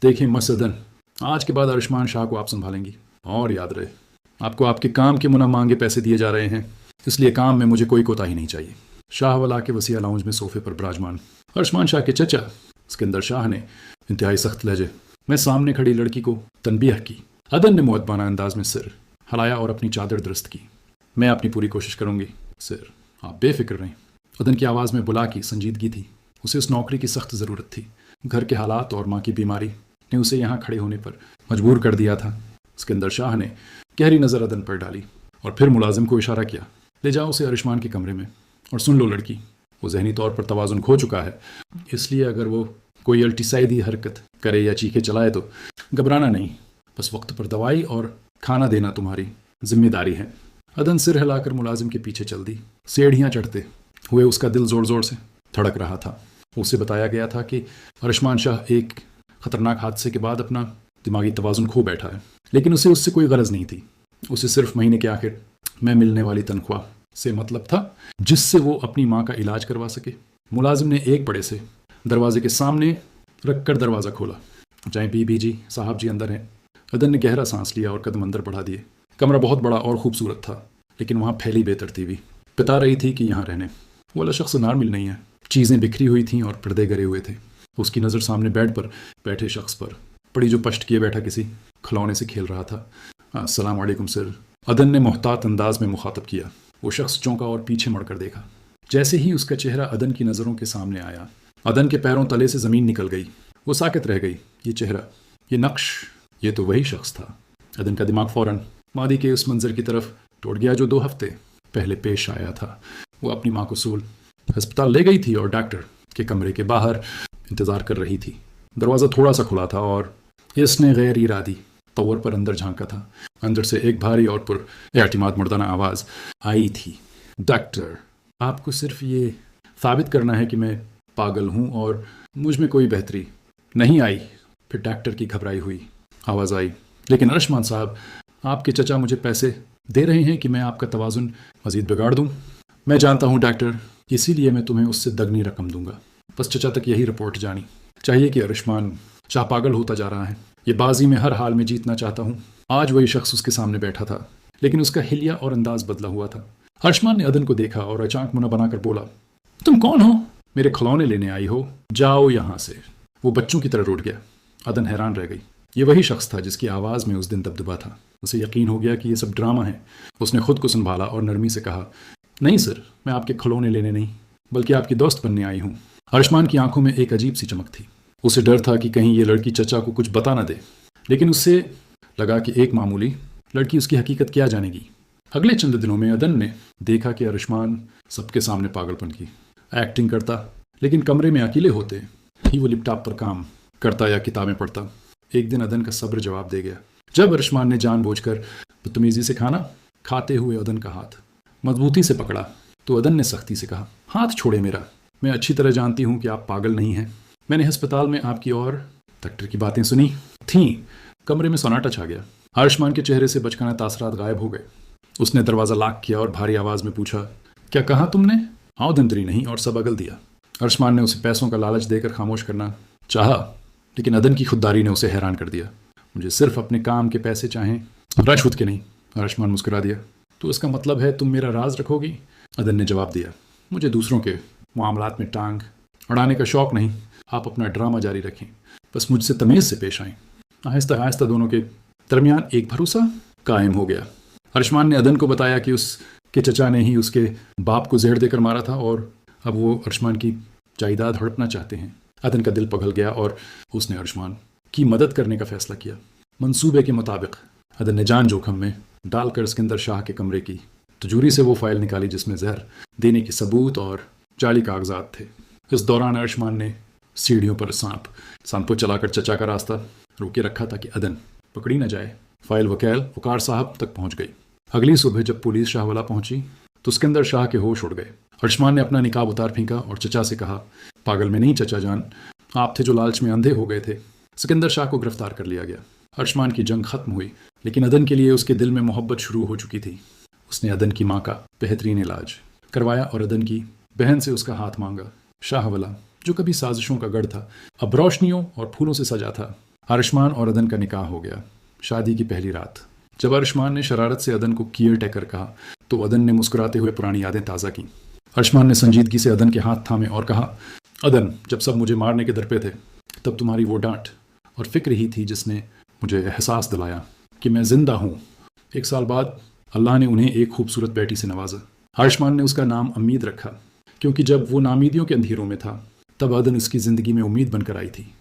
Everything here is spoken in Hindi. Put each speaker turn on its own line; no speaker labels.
देखिए मसदन, आज के बाद आयुष्मान शाह को आप संभालेंगी। और याद रहे, आपको आपके काम के मुना मांगे पैसे दिए जा रहे हैं, इसलिए काम में मुझे कोई कोताही नहीं चाहिए। शाहवाला के वसीया लाउंज में सोफे पर विराजमान आयुष्मान शाह के चचा सिकंदर शाह ने इंतहाई सख्त लहजे में सामने खड़ी लड़की को तनबीह की। अदन ने मुअद्दबाना अंदाज में सिर हिलाया और अपनी चादर दुरुस्त की। मैं अपनी पूरी कोशिश करूंगी सर, आप बेफिक्र रहें। अदन की आवाज़ में बुला की संजीदगी थी। उसे उस नौकरी की सख्त ज़रूरत थी। घर के हालात और माँ की बीमारी ने उसे यहाँ खड़े होने पर मजबूर कर दिया था। सिकंदर शाह ने गहरी नज़र अदन पर डाली और फिर मुलाजिम को इशारा किया, ले जाओ उसे आयुष्मान के कमरे में। और सुन लो लड़की, वो जहनी तौर पर तवाज़ुन खो चुका है, इसलिए अगर वो कोई अल्टीसाइदी हरकत करे या चीखे चलाए तो घबराना नहीं। बस वक्त पर दवाई और खाना देना तुम्हारी जिम्मेदारी है। अदन सिर हिलाकर मुलाजिम के पीछे चल दी। सीढ़ियाँ चढ़ते हुए उसका दिल ज़ोर ज़ोर से धड़क रहा था। उसे बताया गया था कि आयुष्मान शाह एक ख़तरनाक हादसे के बाद अपना दिमागी तवाज़ुन खो बैठा है, लेकिन उसे उससे कोई गरज नहीं थी। उसे सिर्फ महीने के आखिर में मिलने वाली तनख्वाह से मतलब था, जिससे वो अपनी माँ का इलाज करवा सके। मुलाजिम ने एक बड़े से दरवाजे के सामने रखकर दरवाज़ा खोला। जाए बीबी जी, साहब जी अंदर हैं। अदन ने गहरा सांस लिया और कदम अंदर बढ़ा दिए। कमरा बहुत बड़ा और खूबसूरत था, लेकिन वहाँ फैली बेतरतीबी बता रही थी कि यहाँ रहने वाला शख्स नार्मिल नहीं है। चीज़ें बिखरी हुई थीं और पर्दे गिरे हुए थे। उसकी नज़र सामने बेड पर बैठे शख्स पर पड़ी, जो पश्ट किए बैठा किसी खिलौने से खेल रहा था। अस्सलाम वालेकुम सर, अदन ने मोहतात अंदाज में मुखातब किया। वो शख्स चौंका और पीछे मुड़कर देखा। जैसे ही उसका चेहरा अदन की नज़रों के सामने आया, अदन के पैरों तले से ज़मीन निकल गई। वो साकित रह गई। ये चेहरा, ये नक्श, ये तो वही शख्स था। अदन का दिमाग फ़ौरन मादी के उस मंजर की तरफ दौड़ गया जो 2 हफ्ते पहले पेश आया था। वो अपनी माँ को सूल अस्पताल ले गई थी और डॉक्टर के कमरे के बाहर इंतज़ार कर रही थी। दरवाज़ा थोड़ा सा खुला था और इसने गैर इरादी तौर पर अंदर झांका था। अंदर से एक भारी और पुरएतिमाद मर्दाना आवाज़ आई थी, डॉक्टर, आपको सिर्फ ये साबित करना है कि मैं पागल हूँ और मुझ में कोई बेहतरी नहीं आई। फिर डॉक्टर की घबराई हुई आवाज़ आई, लेकिन आयुष्मान साहब, आपके चचा मुझे पैसे दे रहे हैं कि मैं आपका तवाज़ुन मज़ीद बिगाड़ दूँ। मैं जानता हूँ डॉक्टर, इसीलिए मैं तुम्हें उससे दगनी रकम दूंगा। बस चचा तक यही रिपोर्ट जानी चाहिए कि आयुष्मान शाह पागल होता जा रहा है। ये बाजी में हर हाल में जीतना चाहता हूँ। आज वही शख्स उसके सामने बैठा था, लेकिन उसका हिलिया और अंदाज बदला हुआ था। आयुष्मान ने अदन को देखा और अचानक मुना बनाकर बोला, तुम कौन हो? मेरे खिलौने लेने आई हो? जाओ यहाँ से। वो बच्चों की तरह रूठ गया। अदन हैरान रह गई। ये वही शख्स था जिसकी आवाज़ में उस दिन दबदबा था। उसे यकीन हो गया कि ये सब ड्रामा है। उसने खुद को संभाला और नरमी से कहा, नहीं सर, मैं आपके खिलौने लेने नहीं, बल्कि आपकी दोस्त बनने आई हूँ। आयुष्मान की आंखों में एक अजीब सी चमक थी। उसे डर था कि कहीं ये लड़की चचा को कुछ बता ना दे, लेकिन उससे लगा कि एक मामूली लड़की उसकी हकीकत क्या जानेगी। अगले चंद दिनों में अदन ने देखा कि आयुष्मान सबके सामने पागलपन की एक्टिंग करता, लेकिन कमरे में अकेले होते ही वो लैपटॉप पर काम करता या किताबें पढ़ता। एक दिन अदन का सब्र जवाब दे गया जब आयुष्मान ने जानबूझकर बदतमीजी से खाना खाते हुए अदन का हाथ मजबूती से पकड़ा तो अदन ने सख्ती से कहा, हाथ छोड़े मेरा। मैं अच्छी तरह जानती हूँ कि आप पागल नहीं हैं। मैंने अस्पताल में आपकी और डॉक्टर की बातें सुनी थीं। कमरे में सन्नाटा छा गया। आयुष्मान के चेहरे से बचकाना तासरात गायब हो गए। उसने दरवाज़ा लॉक किया और भारी आवाज़ में पूछा, क्या कहा तुमने? आउदंतरी नहीं और सब अगल दिया। आयुष्मान ने उसे पैसों का लालच देकर खामोश करना चाहा, लेकिन अदन की खुददारी ने उसे हैरान कर दिया। मुझे सिर्फ अपने काम के पैसे चाहें, रिश्वत के नहीं। आयुष्मान मुस्कुरा दिया। तो इसका मतलब है तुम मेरा राज रखोगी? अदन ने जवाब दिया, मुझे दूसरों के मामलात में टांग अड़ाने का शौक नहीं। आप अपना ड्रामा जारी रखें, बस मुझसे तमीज़ से पेश आएँ। आहिस्ता आहिस्ता दोनों के दरमियान एक भरोसा कायम हो गया। आयुष्मान ने अदन को बताया कि उसके चचा ने ही उसके बाप को जहर देकर मारा था और अब वो आयुष्मान की जायदाद हड़पना चाहते हैं। अदन का दिल पिघल गया और उसने आयुष्मान की मदद करने का फैसला किया। मंसूबे के मुताबिक अदन ने जान जोखम में डालकर सिकंदर शाह के कमरे की तिजोरी से वो फाइल निकाली जिसमें जहर देने के सबूत और जाली कागजात थे। इस दौरान आयुष्मान ने सीढ़ियों पर सांपों चलाकर चचा का रास्ता रोके रखा था कि अदन पकड़ी न जाए। फाइल वकार साहब तक पहुंच गई। अगली सुबह जब पुलिस शाहवाला पहुंची तो सिकंदर शाह के होश उड़ गए। आयुष्मान ने अपना निकाब उतार फेंका और चचा से कहा, पागल में नहीं चचा जान, आप थे जो लालच में अंधे हो गए थे। सिकंदर शाह को गिरफ्तार कर लिया गया। आयुष्मान की जंग खत्म हुई, लेकिन अदन के लिए उसके दिल में मोहब्बत शुरू हो चुकी थी। उसने अदन की माँ का बेहतरीन इलाज करवाया और अदन की बहन से उसका हाथ मांगा। शाहवाला, जो कभी साजिशों का गढ़ था, अब रोशनियों और फूलों से सजा था। आयुष्मान और अदन का निकाह हो गया। शादी की पहली रात जब आयुष्मान ने शरारत से अदन को केयर टेकर कहा तो अदन ने मुस्कुराते हुए पुरानी यादें ताज़ा की। आयुष्मान ने संजीदगी से अदन के हाथ थामे और कहा, अदन, जब सब मुझे मारने के दर पे थे तब तुम्हारी वो डांट और फिक्र ही थी जिसने मुझे एहसास दिलाया कि मैं जिंदा हूँ। 1 साल बाद अल्लाह ने उन्हें एक खूबसूरत बेटी से नवाजा। आयुष्मान ने उसका नाम उम्मीद रखा क्योंकि जब वो नामीदियों के अंधेरों में था तब अदन उसकी ज़िंदगी में उम्मीद बनकर आई थी।